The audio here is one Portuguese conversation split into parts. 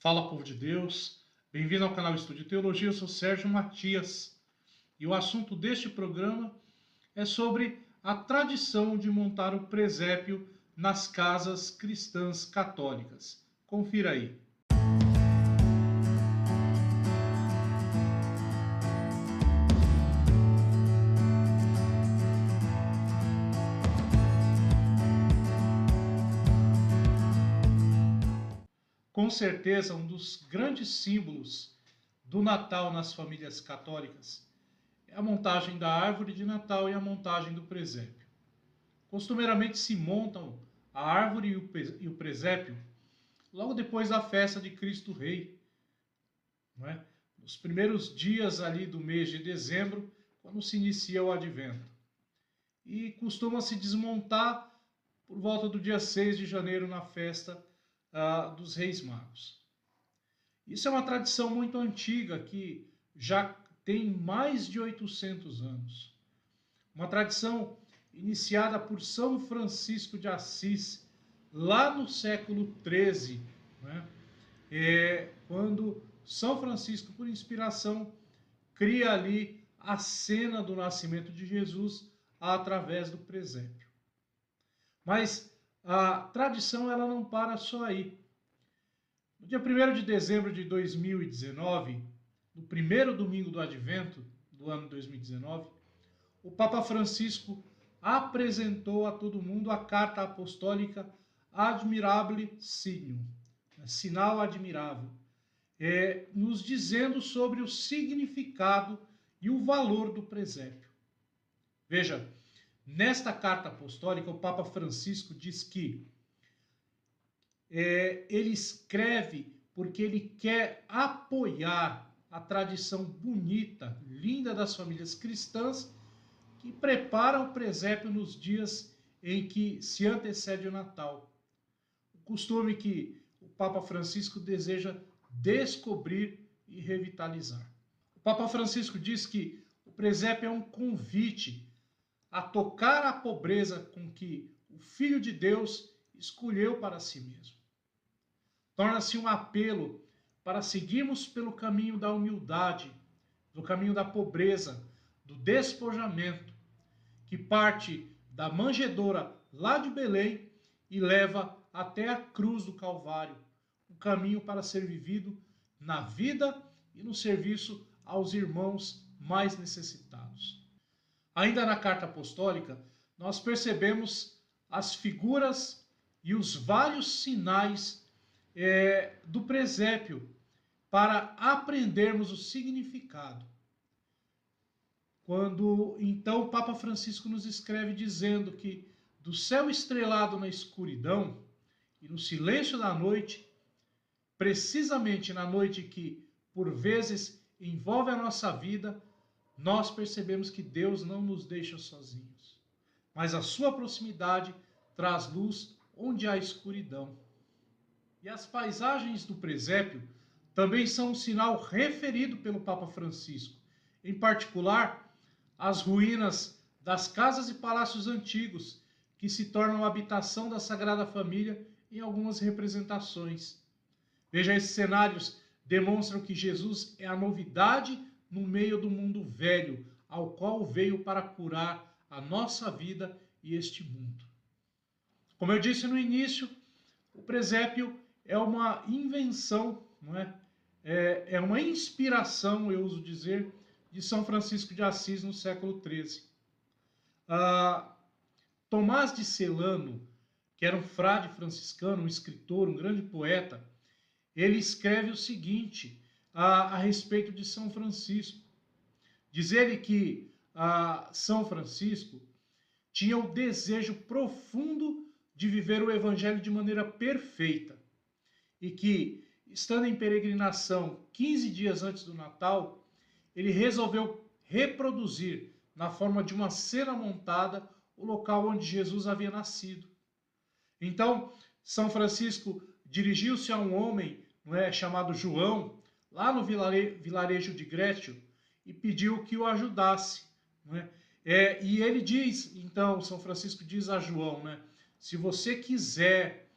Fala, povo de Deus, bem-vindo ao canal Estúdio Teologia. Eu sou Sérgio Matias e o assunto deste programa é sobre a tradição de montar o presépio nas casas cristãs católicas. Confira aí. Com certeza, um dos grandes símbolos do Natal nas famílias católicas é a montagem da árvore de Natal e a montagem do presépio. Costumeiramente se montam a árvore e o presépio logo depois da festa de Cristo Rei, não é? Nos primeiros dias ali do mês de dezembro, quando se inicia o Advento. E costuma-se desmontar por volta do dia 6 de janeiro na festa dos Reis Magos. Isso é uma tradição muito antiga que já tem mais de 800 anos. Uma tradição iniciada por São Francisco de Assis, lá no século XIII, né? Quando São Francisco, por inspiração, cria ali a cena do nascimento de Jesus através do presépio. Mas a tradição ela não para só aí. No dia 1º de dezembro de 2019, no primeiro domingo do Advento do ano 2019, o Papa Francisco apresentou a todo mundo a carta apostólica Admirabile Signum, sinal admirável, nos dizendo sobre o significado e o valor do presépio. Veja, nesta carta apostólica, o Papa Francisco diz que ele escreve porque ele quer apoiar a tradição bonita, linda das famílias cristãs que preparam o presépio nos dias em que se antecede o Natal. O costume que o Papa Francisco deseja descobrir e revitalizar. O Papa Francisco diz que o presépio é um convite a tocar a pobreza com que o Filho de Deus escolheu para si mesmo. Torna-se um apelo para seguirmos pelo caminho da humildade, do caminho da pobreza, do despojamento, que parte da manjedoura lá de Belém e leva até a cruz do Calvário, um caminho para ser vivido na vida e no serviço aos irmãos mais necessitados. Ainda na carta apostólica, nós percebemos as figuras e os vários sinais do presépio para aprendermos o significado. Quando então o Papa Francisco nos escreve dizendo que do céu estrelado na escuridão e no silêncio da noite, precisamente na noite que por vezes envolve a nossa vida, nós percebemos que Deus não nos deixa sozinhos, mas a sua proximidade traz luz onde há escuridão. E as paisagens do presépio também são um sinal referido pelo Papa Francisco, em particular as ruínas das casas e palácios antigos, que se tornam habitação da Sagrada Família em algumas representações. Veja, esses cenários demonstram que Jesus é a novidade no meio do mundo velho, ao qual veio para curar a nossa vida e este mundo. Como eu disse no início, o presépio é uma invenção, não é? É uma inspiração, eu uso dizer, de São Francisco de Assis no século XIII. Tomás de Celano, que era um frade franciscano, um escritor, um grande poeta, ele escreve o seguinte a respeito de São Francisco. Diz ele que São Francisco tinha o desejo profundo de viver o evangelho de maneira perfeita e que, estando em peregrinação 15 dias antes do Natal, ele resolveu reproduzir, na forma de uma cena montada, o local onde Jesus havia nascido. Então, São Francisco dirigiu-se a um homem, chamado João, lá no vilarejo de Grécio, e pediu que o ajudasse. E ele diz, então, São Francisco diz a João, se você quiser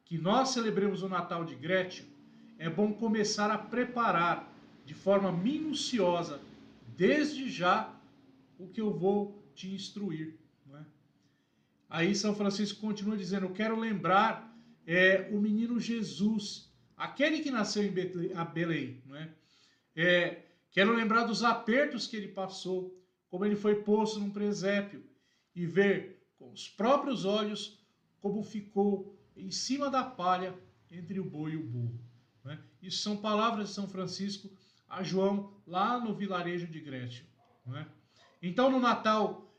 que nós celebremos o Natal de Grécio, é bom começar a preparar de forma minuciosa, desde já, o que eu vou te instruir. Não é? Aí São Francisco continua dizendo, eu quero lembrar o menino Jesus, aquele que nasceu em Belém. Não é? Quero lembrar dos apertos que ele passou, como ele foi posto num presépio, e ver com os próprios olhos como ficou em cima da palha entre o boi e o burro. Né? Isso são palavras de São Francisco a João, lá no vilarejo de Grécia. Né? Então, no Natal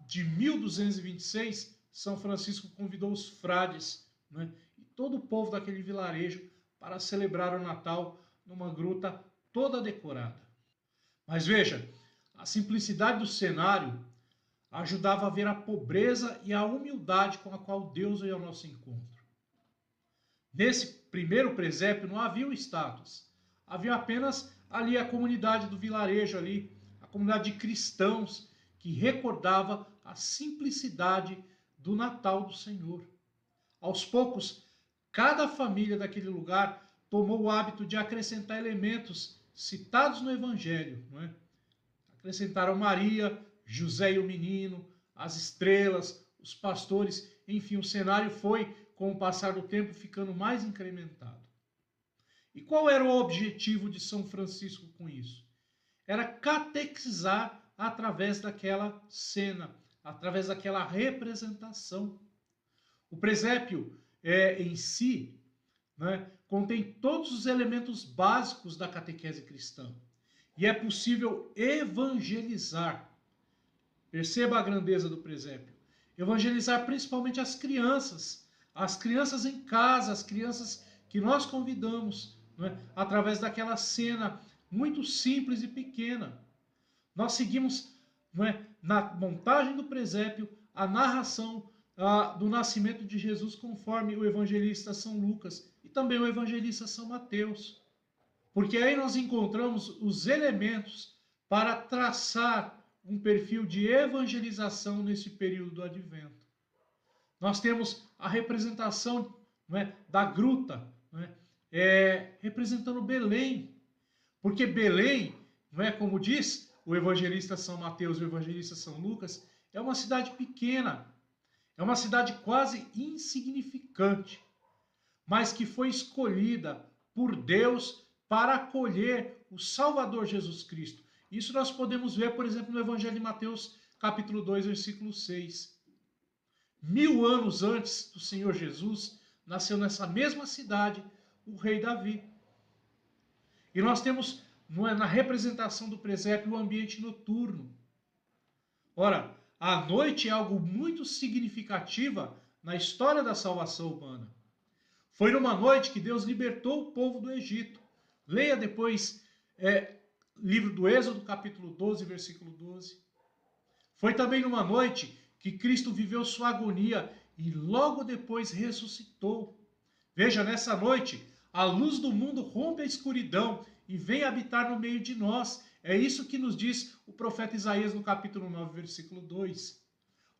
de 1226, São Francisco convidou os frades, né, e todo o povo daquele vilarejo para celebrar o Natal numa gruta toda decorada. Mas veja, a simplicidade do cenário ajudava a ver a pobreza e a humildade com a qual Deus veio ao nosso encontro. Nesse primeiro presépio não havia o status, havia apenas ali a comunidade do vilarejo ali, a comunidade de cristãos que recordava a simplicidade do Natal do Senhor. Aos poucos, cada família daquele lugar tomou o hábito de acrescentar elementos citados no Evangelho. Não é? Acrescentaram Maria, José e o menino, as estrelas, os pastores, enfim, o cenário foi, com o passar do tempo, ficando mais incrementado. E qual era o objetivo de São Francisco com isso? Era catequizar através daquela cena, através daquela representação. O presépio em si, né, contém todos os elementos básicos da catequese cristã. E é possível evangelizar. Perceba a grandeza do presépio. Evangelizar principalmente as crianças em casa, as crianças que nós convidamos, né, através daquela cena muito simples e pequena. Nós seguimos, né, na montagem do presépio a narração do nascimento de Jesus conforme o evangelista São Lucas e também o evangelista São Mateus. Porque aí nós encontramos os elementos para traçar um perfil de evangelização nesse período do Advento. Nós temos a representação, não é, da gruta, não é, representando Belém. Porque Belém, não é, como diz o evangelista São Mateus e o evangelista São Lucas, é uma cidade pequena, é uma cidade quase insignificante, mas que foi escolhida por Deus para acolher o Salvador Jesus Cristo. Isso nós podemos ver, por exemplo, no Evangelho de Mateus, capítulo 2, versículo 6. 1000 anos antes do Senhor Jesus, nasceu nessa mesma cidade o rei Davi. E nós temos na representação do presépio o ambiente noturno. Ora, a noite é algo muito significativa na história da salvação humana. Foi numa noite que Deus libertou o povo do Egito. Leia depois livro do Êxodo, capítulo 12, versículo 12. Foi também numa noite que Cristo viveu sua agonia e logo depois ressuscitou. Veja, nessa noite, a luz do mundo rompe a escuridão e vem habitar no meio de nós. É isso que nos diz o profeta Isaías no capítulo 9, versículo 2.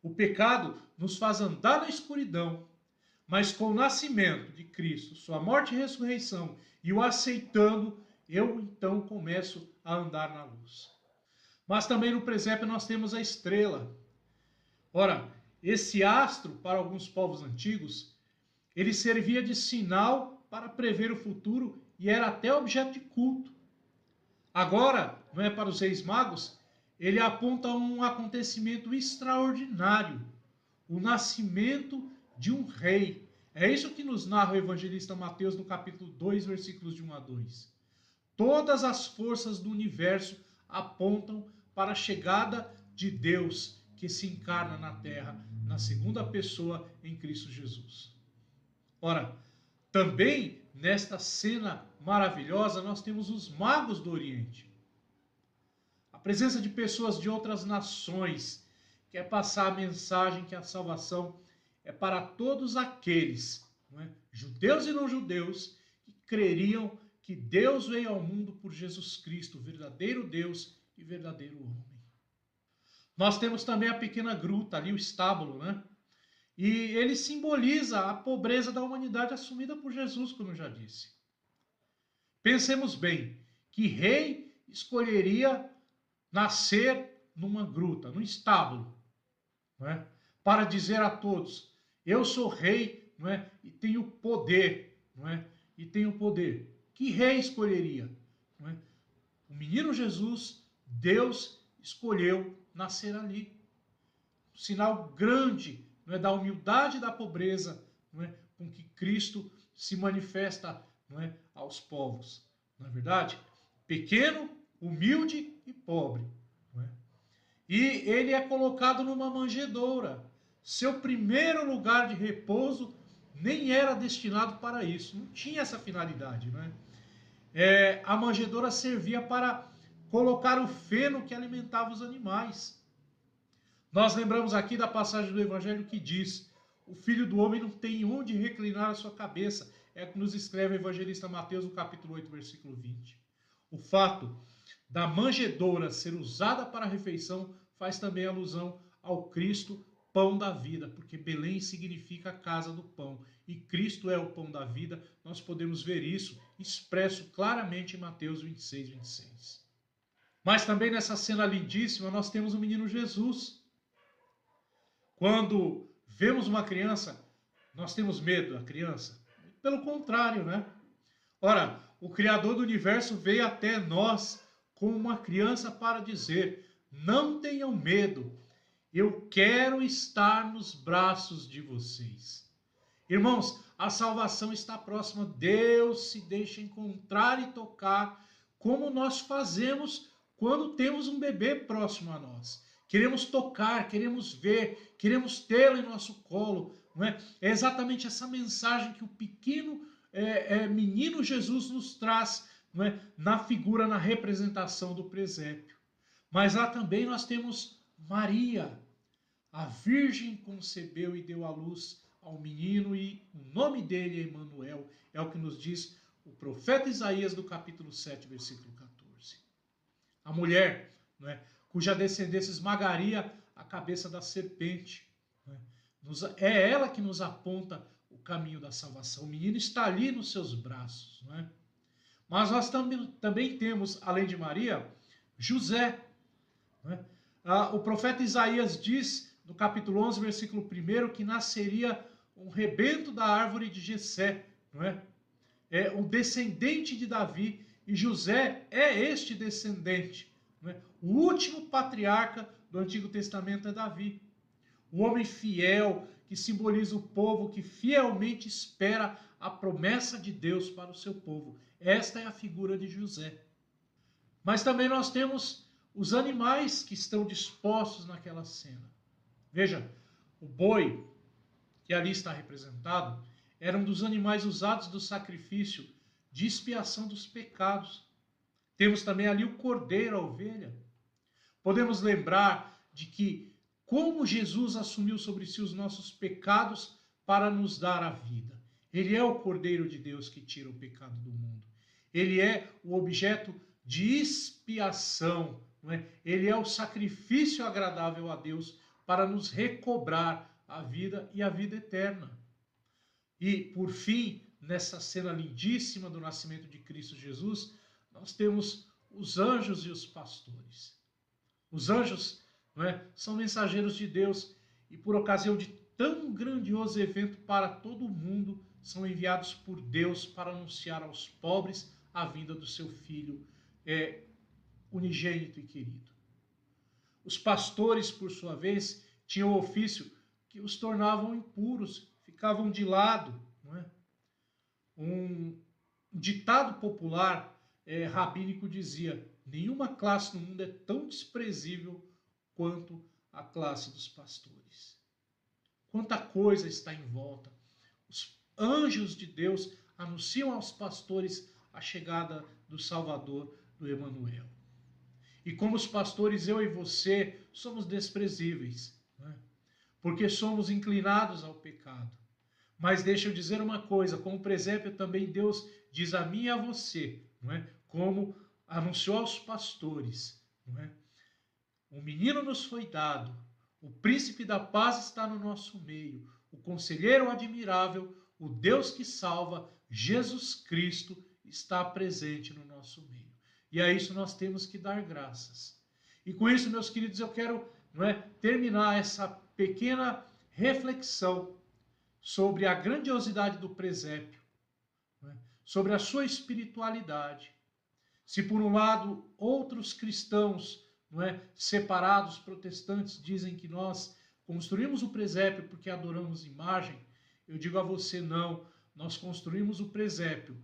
O pecado nos faz andar na escuridão, mas com o nascimento de Cristo, sua morte e ressurreição, e o aceitando, eu então começo a andar na luz. Mas também no presépio nós temos a estrela. Ora, esse astro, para alguns povos antigos, ele servia de sinal para prever o futuro e era até objeto de culto. Agora, não é, para os reis magos, ele aponta um acontecimento extraordinário, o nascimento de um rei. É isso que nos narra o evangelista Mateus no capítulo 2, versículos de 1 a 2. Todas as forças do universo apontam para a chegada de Deus que se encarna na terra, na segunda pessoa em Cristo Jesus. Ora, também nesta cena maravilhosa nós temos os magos do Oriente. A presença de pessoas de outras nações quer passar a mensagem que a salvação é para todos aqueles, não é, judeus e não judeus, que creriam que Deus veio ao mundo por Jesus Cristo, verdadeiro Deus e verdadeiro homem. Nós temos também a pequena gruta ali, o estábulo, né? E ele simboliza a pobreza da humanidade assumida por Jesus, como eu já disse. Pensemos bem, que rei escolheria nascer numa gruta, num estábulo, não é? Para dizer a todos, eu sou rei, não é? E tenho poder, não é? E tenho poder. Que rei escolheria? Não é? O menino Jesus, Deus escolheu nascer ali. Um sinal grande, não é, da humildade e da pobreza, não é, com que Cristo se manifesta, não é, aos povos. Não é verdade? Pequeno, humilde e pobre. Não é? E ele é colocado numa manjedoura. Seu primeiro lugar de repouso nem era destinado para isso. Não tinha essa finalidade. Não é? A manjedoura servia para colocar o feno que alimentava os animais. Nós lembramos aqui da passagem do Evangelho que diz: o Filho do Homem não tem onde reclinar a sua cabeça. É o que nos escreve o evangelista Mateus no capítulo 8, versículo 20. O fato da manjedoura ser usada para a refeição faz também alusão ao Cristo, pão da vida, porque Belém significa a casa do pão, e Cristo é o pão da vida. Nós podemos ver isso expresso claramente em Mateus 26, 26. Mas também nessa cena lindíssima nós temos o menino Jesus. Quando vemos uma criança, nós temos medo da criança? Pelo contrário, né? Ora, o Criador do universo veio até nós como uma criança para dizer: não tenham medo, eu quero estar nos braços de vocês. Irmãos, a salvação está próxima. Deus se deixa encontrar e tocar, como nós fazemos quando temos um bebê próximo a nós. Queremos tocar, queremos ver, queremos tê-lo em nosso colo. Não é? É exatamente essa mensagem que o pequeno menino Jesus nos traz, não é? Na figura, na representação do presépio. Mas lá também nós temos Maria. A Virgem concebeu e deu à luz ao menino e o nome dele é Emanuel. É o que nos diz o profeta Isaías do capítulo 7, versículo 14. A mulher, não é, cuja descendência esmagaria a cabeça da serpente. Não é? É ela que nos aponta o caminho da salvação. O menino está ali nos seus braços. Não é? Mas nós também temos, além de Maria, José. Não é? O profeta Isaías diz, no capítulo 11, versículo 1, que nasceria um rebento da árvore de Jessé. Não é? É um descendente de Davi, e José é este descendente. Não é? O último patriarca do Antigo Testamento é Davi. O homem fiel que simboliza o povo que fielmente espera a promessa de Deus para o seu povo. Esta é a figura de José. Mas também nós temos os animais que estão dispostos naquela cena. Veja, o boi, que ali está representado, era um dos animais usados do sacrifício de expiação dos pecados. Temos também ali o cordeiro, a ovelha. Podemos lembrar de que como Jesus assumiu sobre si os nossos pecados para nos dar a vida. Ele é o Cordeiro de Deus que tira o pecado do mundo. Ele é o objeto de expiação. Não é? Ele é o sacrifício agradável a Deus para nos recobrar a vida e a vida eterna. E, por fim, nessa cena lindíssima do nascimento de Cristo Jesus, nós temos os anjos e os pastores. Os anjos, não é, são mensageiros de Deus e, por ocasião de tão grandioso evento para todo o mundo, são enviados por Deus para anunciar aos pobres a vinda do seu Filho unigênito e querido. Os pastores, por sua vez, tinham o ofício que os tornavam impuros, ficavam de lado. Não é? Um ditado popular rabínico dizia: nenhuma classe no mundo é tão desprezível quanto a classe dos pastores. Quanta coisa está em volta. Os anjos de Deus anunciam aos pastores a chegada do Salvador, do Emanuel. E como os pastores, eu e você, somos desprezíveis, não é? Porque somos inclinados ao pecado. Mas deixa eu dizer uma coisa, como presépio também Deus diz a mim e a você, não é? Como anunciou aos pastores, não é? Um menino nos foi dado, o príncipe da paz está no nosso meio, o conselheiro admirável, o Deus que salva, Jesus Cristo, está presente no nosso meio. E a isso nós temos que dar graças. E com isso, meus queridos, eu quero, terminar essa pequena reflexão sobre a grandiosidade do presépio, sobre a sua espiritualidade. Se por um lado outros cristãos, separados, protestantes, dizem que nós construímos o presépio porque adoramos imagem, eu digo a você não, nós construímos o presépio,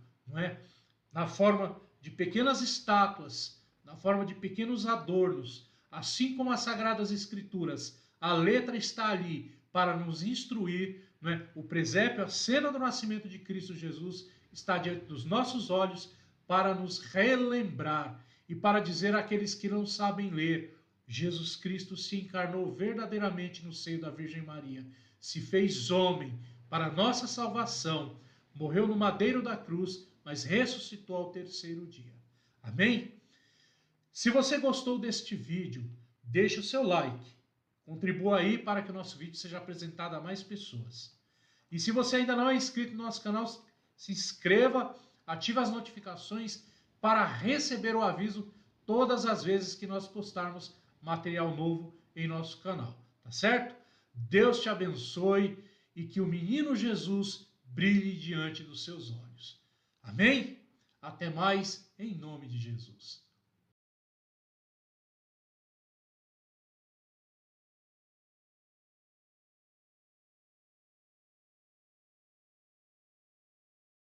na forma de pequenas estátuas, na forma de pequenos adornos, assim como as Sagradas Escrituras, a letra está ali para nos instruir, o presépio, a cena do nascimento de Cristo Jesus, está diante dos nossos olhos para nos relembrar e para dizer àqueles que não sabem ler, Jesus Cristo se encarnou verdadeiramente no seio da Virgem Maria, se fez homem para a nossa salvação, morreu no madeiro da cruz, mas ressuscitou ao terceiro dia. Amém? Se você gostou deste vídeo, deixe o seu like. Contribua aí para que o nosso vídeo seja apresentado a mais pessoas. E se você ainda não é inscrito no nosso canal, se inscreva, ative as notificações para receber o aviso todas as vezes que nós postarmos material novo em nosso canal. Tá certo? Deus te abençoe e que o menino Jesus brilhe diante dos seus olhos. Amém? Até mais, em nome de Jesus.